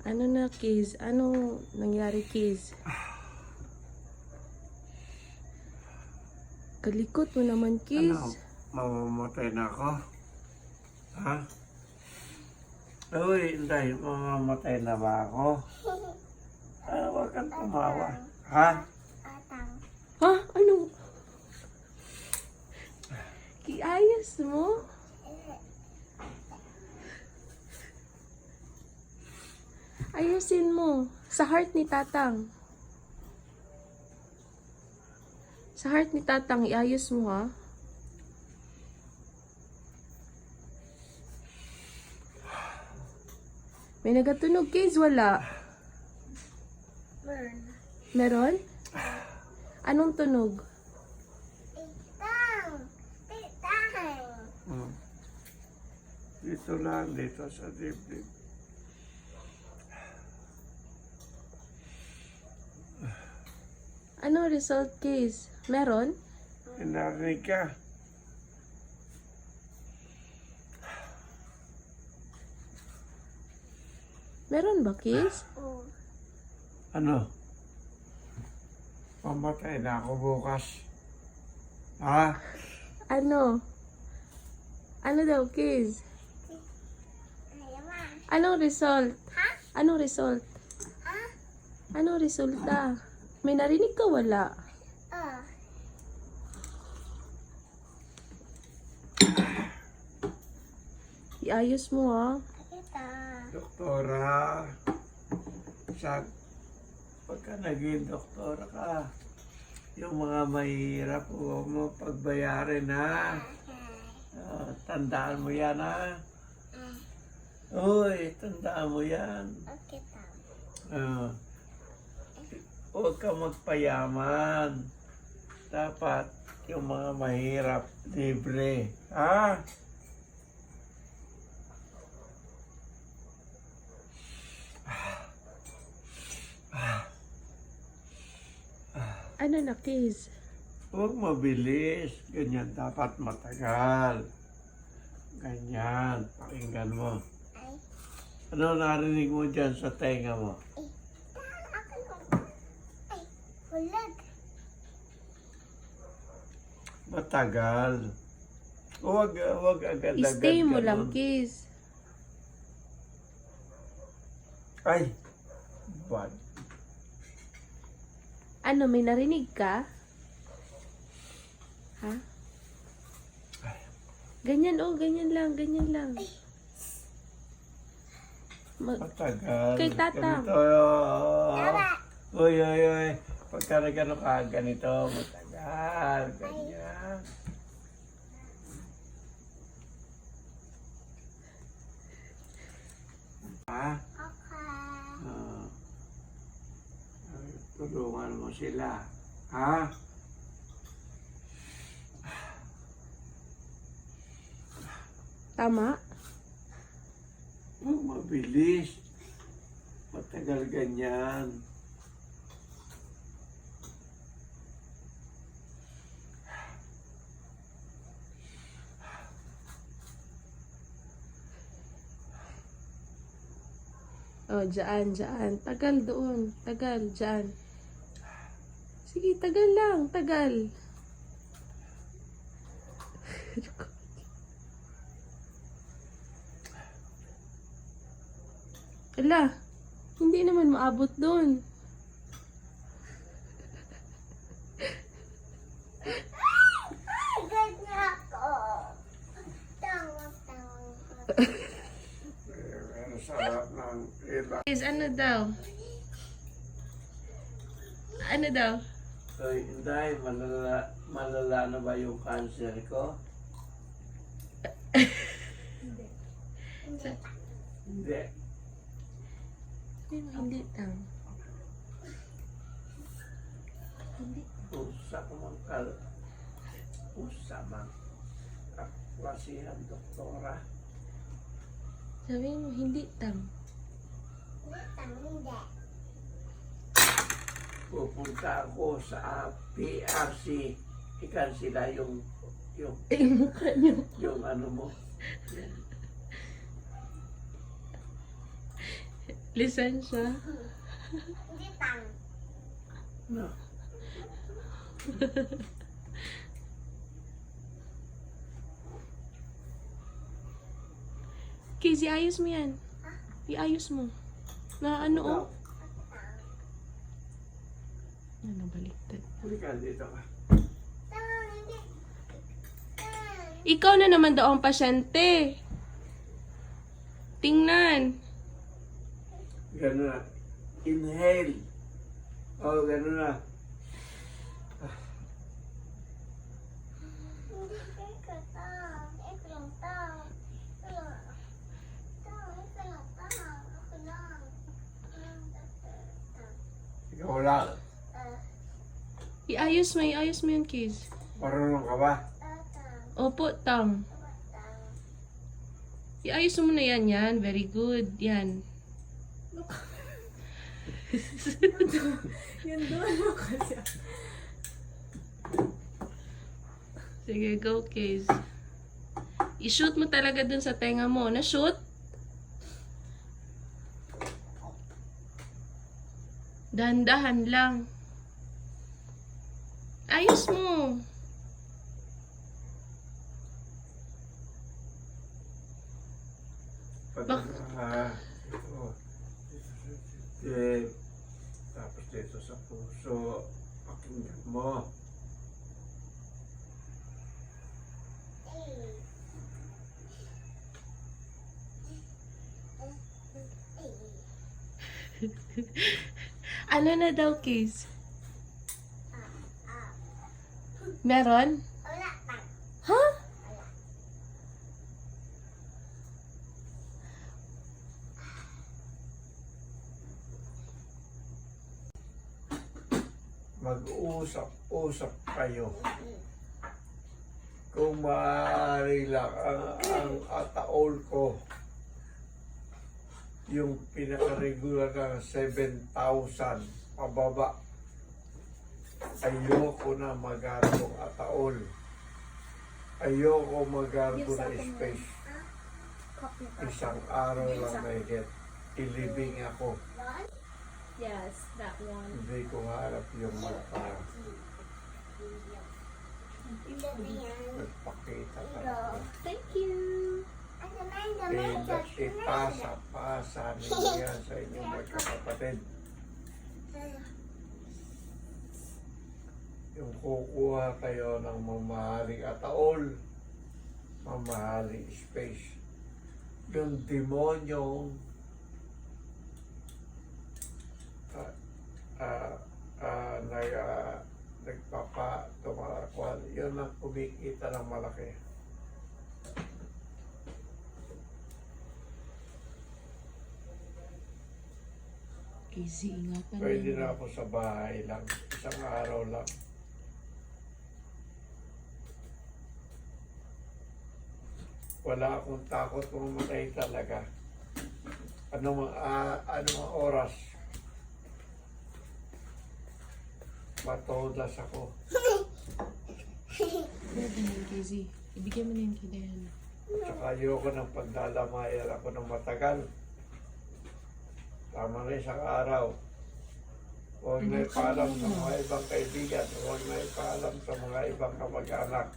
Ano na, Kiz? Ano nangyari, Kiz? Kalikot mo naman, Kiz. Ano? Mamamatay na ako? Ha? Uy, hindi. Mamamatay na ba ako? Ano, wag kang tumawa. Ha? Ha? Ano? Kiayos mo? Ayusin mo. Sa heart ni Tatang. Sa heart ni Tatang, iayos mo, ha? May nagatunog, Kiz? Wala. Meron? Anong tunog? Hmm. Dito lang, dito sa dibdib. Ano result, Kiz? Meron? Pinarinig ka. Meron ba, Kiz? Ano? Mamatay na ako bukas. Ha? Ano? Ano daw, Kiz? Anong result? Anong result? Anong resulta? May narinig ka, wala? Iayos mo, ha? Doktora, pagka naging doktora ka, yung mga mahirap, huwag mo pagbayarin, ha? Tandaan mo yan, ha? Uy, tandaan mo yan. Huwag ka magpayaman. Dapat yung mga mahirap, libre, ha? Ano na, Kiz? Huwag mabilis. Ganyan dapat matagal. Ganyan. Pakinggan mo. Ano narinig mo dyan sa tenga mo? Matagal. Huwag agad-agad. Stay mo ganun. lang, Kiz. Ay! Bad. Ano, may narinig ka? Ha? Ganyan, oh, ganyan lang, ganyan lang. Matagal. Kay Tata. Ganito. Uy. Pagka nagano ka, ganito. Matagal. Ganyan. Ha? Tulungan mo sila. Ha? Tama? Huwag mabilis. Matagal ganyan. Oh, dyan. Tagal doon. Tagal, dyan. Sige, tagal lang. Tagal. Ala, hindi naman maabot doon. Pero sarap ng iba. Guys, ano daw? Ano daw? So, Inday, malala na ba yung cancer ko? Hindi. Hindi daw. Hindi. Usa mang kaklasihan, doktora. Sabi mo, hindi daw. Pupunta ako sa PRC. Ikan sila yung Mukha niyo. yung ano mo. Lisensya. Hindi tang. No. Casey, ayos mo yan. Iayos mo. Na ano oh? Ano, baliktad. Halika, dito ka. Tang, hindi. Tang. Ikaw na naman daw ang pasyente. Tingnan. Ganun na. Inhale. Oh, ganun na. Hindi ka tang. Ito lang tang. Ito lang. Tang, ito lang tang. Ako lang. Tang. Ikaw lang. Iayos mo yung Casey. Marunong ka ba? Tang. Opo, Tang. Tang. Iayos mo na yan. Very good. Yan. Yan doon mo kasi. Sige, go, Casey. I-shoot mo talaga dun sa tenga mo. Na-shoot? Dahan-dahan lang. Ayos mo. Pag, Bak- ito. Eh, tapos dito sa puso, pakinggan mo. Ano na daw, Casey? Meron? Wala tang. Ha? Mag-usap-usap kayo. Kung maaari lang ang ataol ko, yung pinaka-regular na 7,000 pababa. Ayoko na magarbo ataol. Ayoko magarbo na space. Isang araw lang may get. Ilibing ako. Yes, that one. Hindi ko harap yung nagpakita talaga. Thank you. Ano man, naman, Ipasa-pasa niya sa inyong magkakapatid. Yung kukuha kayo ng mamahaling ataol, mamahaling space. Yung demonyong nagpapa-tumakwan, yun ang kumikita ng malaki. Casey, ingatan mo. Pwede na ako sa bahay lang, isang araw lang. Wala akong takot mamatay talaga. Anong oras? Matodas ako. Pwede na yun, Casey. Ibigay mo na yun kay Diana. Tsaka ayoko ng pagdalamayan ako ng matagal. Tama na isang araw. Huwag na ipaalam sa mga ibang kaibigan. Huwag na ipaalam sa mga ibang kamag-anak.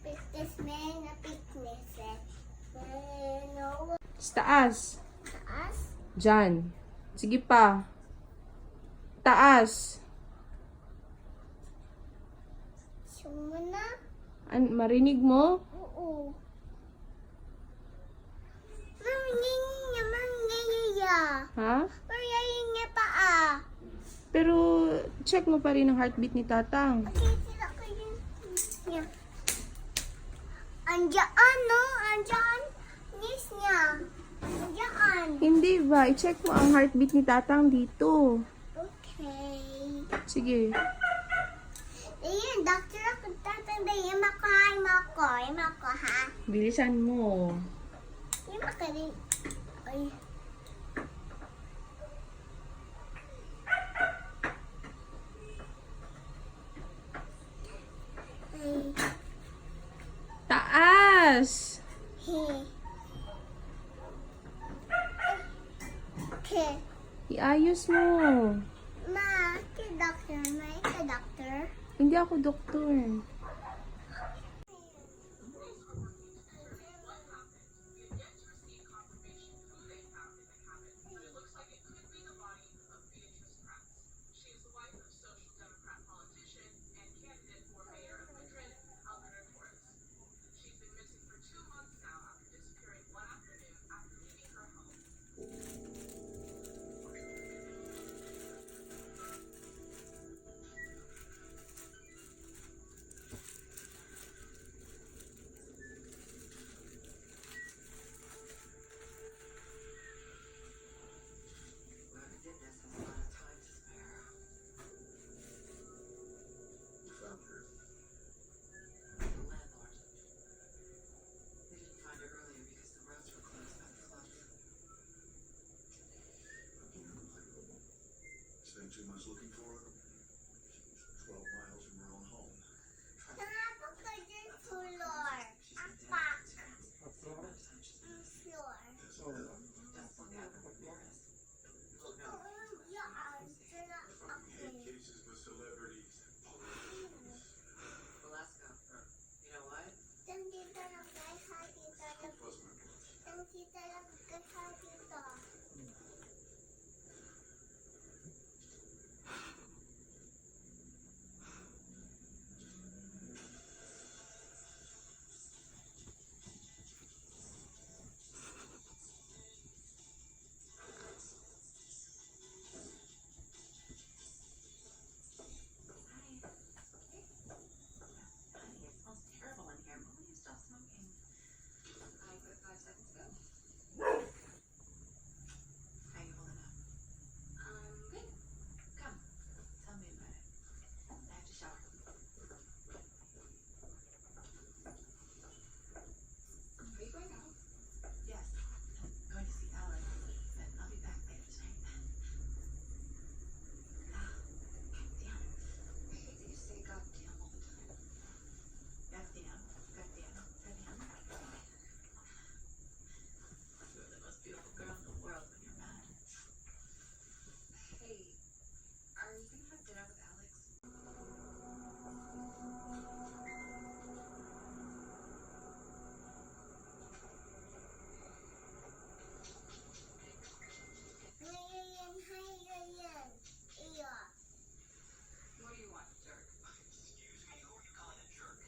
Fitness man na fitness eh. No. Sa taas. Taas. Diyan. Sige pa. Taas. Sumuna. Marinig mo? Oo. Mamangingya. Ha? Parehin niya pa ah. Pero check mo pa rin ang heartbeat ni Tatang. Sila ko yun. Niya. Andiyan no? Andiyan. Nis niya. Andiyan. Hindi ba? I-check mo ang heartbeat ni Tatang dito. Okay. Sige. Ayun, doctor ako tatanda. Imakain mo ako. Imako ha. Bilisan mo. Imakain. Ay. Ay. ayos mo. Ma, kay doctor. May kay doctor. Hindi ako doktor. Spent 2 months looking for her. She was 12 miles from her own home. Nakapag ka dyan, floor. Apak. Floor. We had cases with celebrities and politicians. Alaska. You know what? Nandito lang guys, ha? Dito lang. It wasn't a bunch. Nandito lang guys, ha? Dito. Honey, it smells terrible in here. When will you stop smoking? I quit 5 seconds ago. How you holding up? Good. Come. Tell me about it. I have to shower. Are you going out? Yes. I'm going to see Alex, but I'll be back later tonight. Damn. I hate that you say goddamn all the time. Goddamn. Goddamn. Goddamn. You're the most beautiful girl in the world when you're mad. Hey, are you gonna have dinner with Alex? Ngayon, ngayon. Iyo. What do you want, jerk? Excuse me, who are you calling a jerk?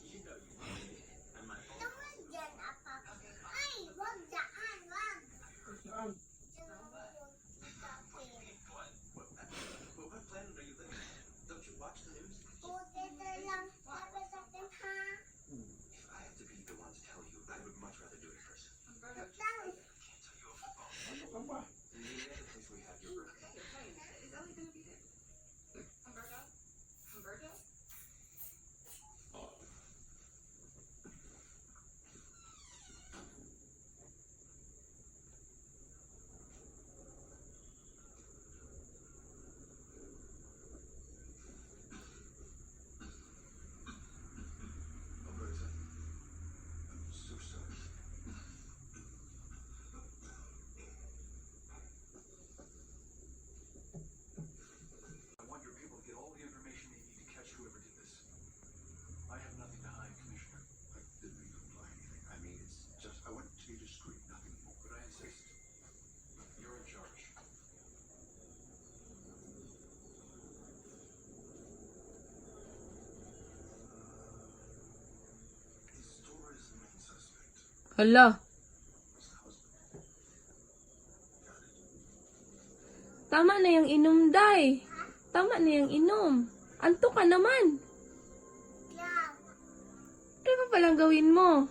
You know you did it. And my phone. Tawag dyan, apak. Okay, fine. Ay, wag dyan, wag. Saan? Diyan mo yung tapin. What planet are you living on? Don't you watch the news? Puti na lang. Sabi sa atin, ha? If I have to be the one to tell you, I would much rather do it first. Umberto. Lang. Can't tell you over the phone. Ano ka ba? Maybe at the place we have your birthday. Okay, fine. Is Ellie gonna be there? Umberto? Umberto? Alberta, I'm so sorry. I want your people to get all the information they need to catch whoever did this. I have nothing to hide, Commissioner. I didn't mean to imply anything. I mean, it's just, I want to be discreet, nothing more. But I insist. You're in charge. Is Torres the main suspect? Hala, His husband? Got it. tama na yung inom, Day. Tama na yung inom. Anto ka naman. Lang. Ano pa palang gawin mo?